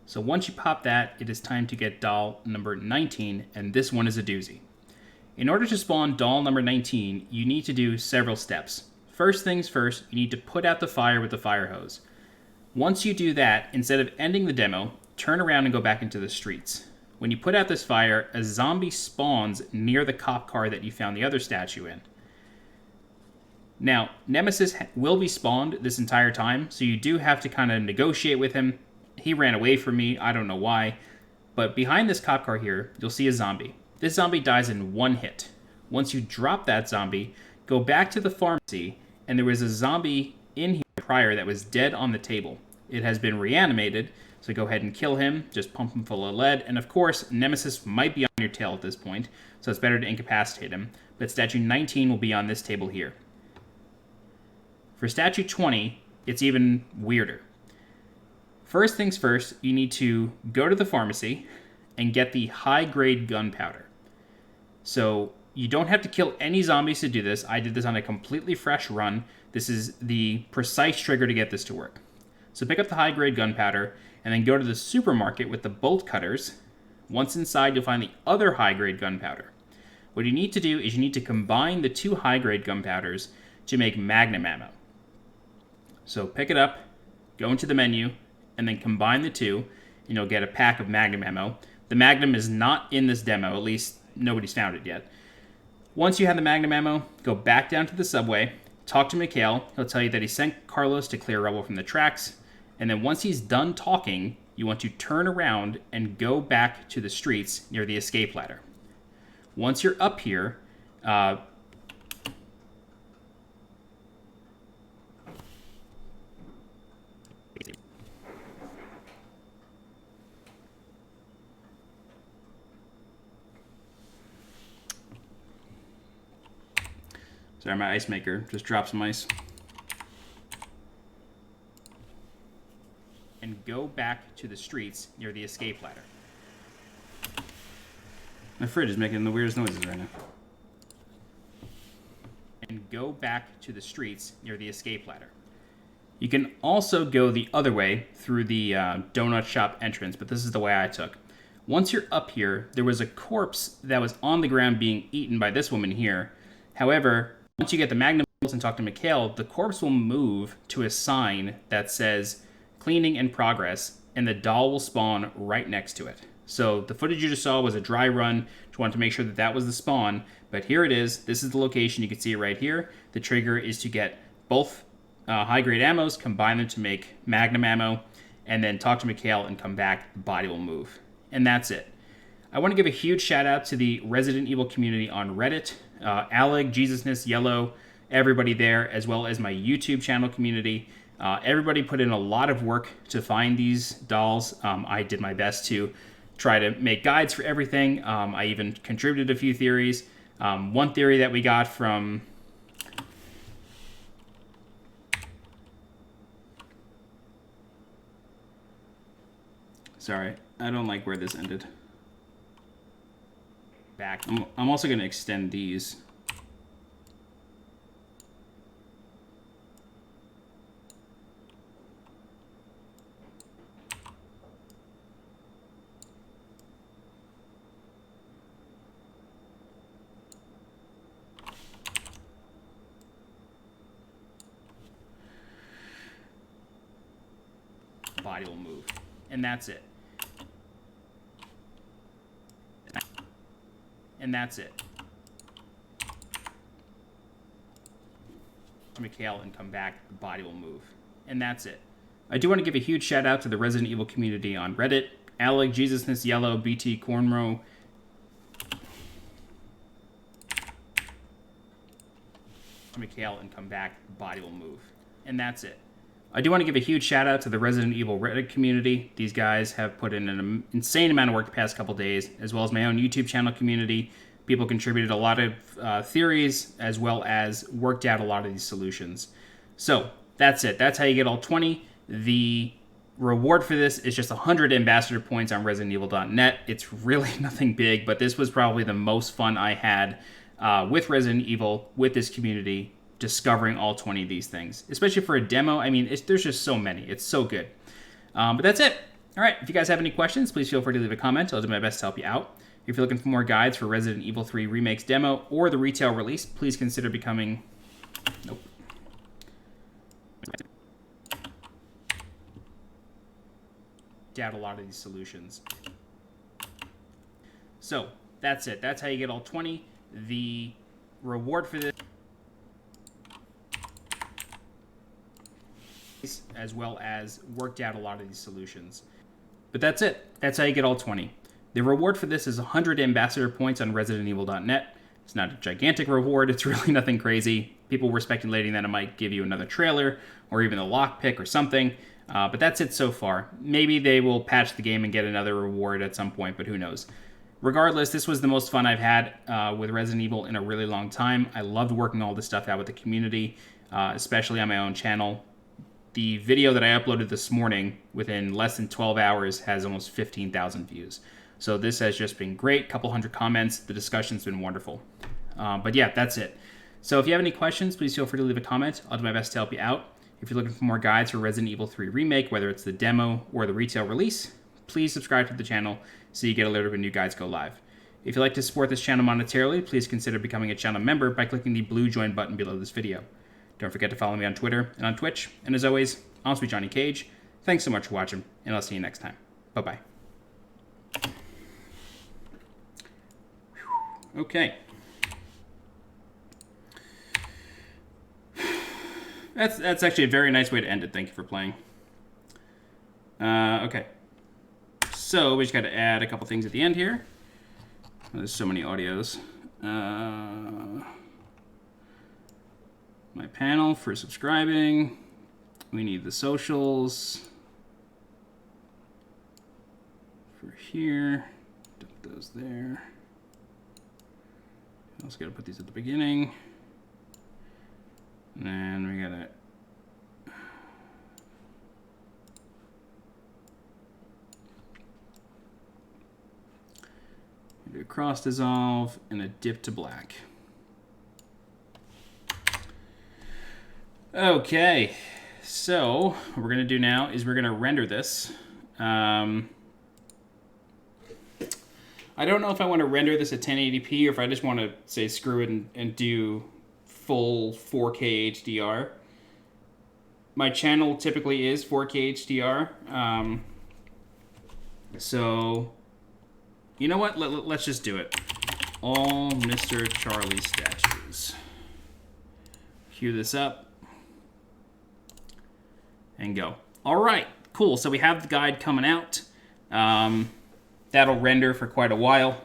So once you pop that, it is time to get doll number 19, and this one is a doozy. In order to spawn doll number 19, you need to do several steps. First things first, you need to put out the fire with the fire hose. Once you do that, instead of ending the demo, turn around and go back into the streets. When you put out this fire, a zombie spawns near the cop car that you found the other statue in. Now, Nemesis will be spawned this entire time, so you do have to kind of negotiate with him. He ran away from me, I don't know why. But behind this cop car here, you'll see a zombie. This zombie dies in one hit. Once you drop that zombie, go back to the pharmacy, and there was a zombie in here prior that was dead on the table. It has been reanimated, so go ahead and kill him, just pump him full of lead, and of course, Nemesis might be on your tail at this point, so it's better to incapacitate him, but statue 19 will be on this table here. For statue 20, it's even weirder. First things first, you need to go to the pharmacy and get the high-grade gunpowder. So you don't have to kill any zombies to do this. I did this on a completely fresh run. This is the precise trigger to get this to work. So pick up the high-grade gunpowder, and then go to the supermarket with the bolt cutters. Once inside, you'll find the other high-grade gunpowder. What you need to do is you need to combine the two high-grade gunpowders to make magnum ammo. So pick it up, go into the menu, and then combine the two, and you'll get a pack of magnum ammo. The magnum is not in this demo, at least nobody's found it yet. Once you have the magnum ammo, go back down to the subway, talk to Mikhail. He'll tell you that he sent Carlos to clear rubble from the tracks. And then once he's done talking, you want to turn around and go back to the streets near the escape ladder. Once you're up here, sorry, my ice maker just dropped some ice. And go back to the streets near the escape ladder. My fridge is making the weirdest noises right now. And go back to the streets near the escape ladder. You can also go the other way through the donut shop entrance, but this is the way I took. Once you're up here, there was a corpse that was on the ground being eaten by this woman here. However, once you get the magnum and talk to Mikhail, the corpse will move to a sign that says cleaning in progress, and the doll will spawn right next to it. So the footage you just saw was a dry run. Just wanted to make sure that that was the spawn, but here it is. This is the location. You can see it right here. The trigger is to get both high-grade ammos, combine them to make magnum ammo, and then talk to Mikhail and come back. The body will move. And that's it. I want to give a huge shout out to the Resident Evil community on Reddit. Alec, Jesusness, Yellow, everybody there, as well as my YouTube channel community. Everybody put in a lot of work to find these dolls. I did my best to try to make guides for everything. I even contributed a few theories. One theory that we got from... Sorry, I don't like where this ended. Back. I'm also going to extend these. The body will move. And that's it. And that's it. Mikhail and come back, the body will move. And that's it. I do want to give a huge shout out to the Resident Evil community on Reddit. Alec, Jesusness Yellow, BT Cornrow. Mikhail and come back, the body will move. And that's it. I do want to give a huge shout out to the Resident Evil Reddit community. These guys have put in an insane amount of work the past couple days, as well as my own YouTube channel community. People contributed a lot of theories, as well as worked out a lot of these solutions. So that's it. That's how you get all 20. The reward for this is just 100 ambassador points on ResidentEvil.net. It's really nothing big, but this was probably the most fun I had with Resident Evil, with this community, discovering all 20 of these things. Especially for a demo, I mean, there's just so many. It's so good. But that's it. All right, if you guys have any questions, please feel free to leave a comment. I'll do my best to help you out. If you're looking for more guides for Resident Evil 3 Remake's demo or the retail release, please consider becoming... Nope. Doubt a lot of these solutions. So, that's it. That's how you get all 20. The reward for this, as well as worked out a lot of these solutions. But that's it. That's how you get all 20. The reward for this is 100 ambassador points on ResidentEvil.net. It's not a gigantic reward. It's really nothing crazy. People were speculating that it might give you another trailer or even a lockpick or something. But that's it so far. Maybe they will patch the game and get another reward at some point, but who knows. Regardless, this was the most fun I've had with Resident Evil in a really long time. I loved working all this stuff out with the community, especially on my own channel. The video that I uploaded this morning, within less than 12 hours, has almost 15,000 views. So this has just been great. Couple hundred comments. The discussion's been wonderful. But yeah, that's it. So if you have any questions, please feel free to leave a comment. I'll do my best to help you out. If you're looking for more guides for Resident Evil 3 Remake, whether it's the demo or the retail release, please subscribe to the channel so you get alerted when new guides go live. If you'd like to support this channel monetarily, please consider becoming a channel member by clicking the blue join button below this video. Don't forget to follow me on Twitter and on Twitch. And as always, I'm Sweet Johnny Cage. Thanks so much for watching, and I'll see you next time. Bye-bye. Okay. That's actually a very nice way to end it. Thank you for playing. Okay. So we just got to add a couple things at the end here. There's so many audios. My panel for subscribing. We need the socials for here. Dump those there. Also got to put these at the beginning. And then we got to do a cross dissolve and a dip to black. Okay, so what we're going to do now is we're going to render this. I don't know if I want to render this at 1080p or if I just want to say screw it and do full 4K HDR. My channel typically is 4K HDR. So, you know what? Let's just do it. All Mr. Charlie statues. Cue this up. And go. All right, cool. So we have the guide coming out. That'll render for quite a while.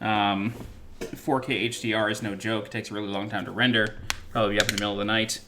4K HDR is no joke. It takes a really long time to render. Probably be up in the middle of the night.